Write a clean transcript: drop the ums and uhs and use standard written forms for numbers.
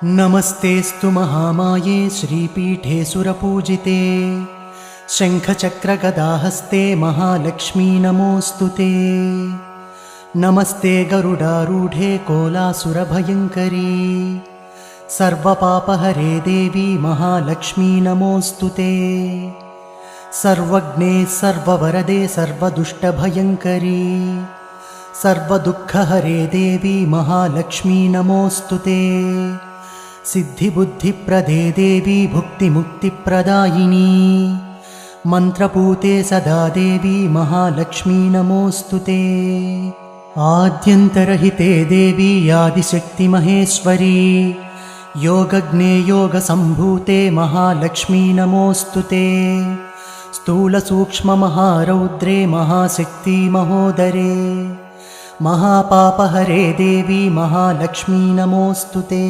नमस्तेऽस्तु महामाये श्रीपीठे सुरपूजिते शङ्खचक्रगदाहस्ते महालक्ष्मी नमोऽस्तु ते। नमस्ते गरुडारूढे कोलासुरभयङ्करी सर्वपापहरे देवी महालक्ष्मी नमोऽस्तु ते। सर्वज्ञे सर्ववरदे सर्वदुष्टभयङ्करी सर्वदुःखहरे देवी महालक्ष्मी नमोऽस्तु ते। सिद्धिबुद्धिप्रदे देवी भुक्तिमुक्तिप्रदायिनी मन्त्रपूते सदा देवी महालक्ष्मी नमोऽस्तु ते। आद्यन्तरहिते देवी आदिशक्तिमहेश्वरी योगज्ञे योगसम्भूते महालक्ष्मी नमोऽस्तु ते। स्थूलसूक्ष्ममहारौद्रे महाशक्ति महोदरे महापापहरे देवी महालक्ष्मी नमोऽस्तु ते।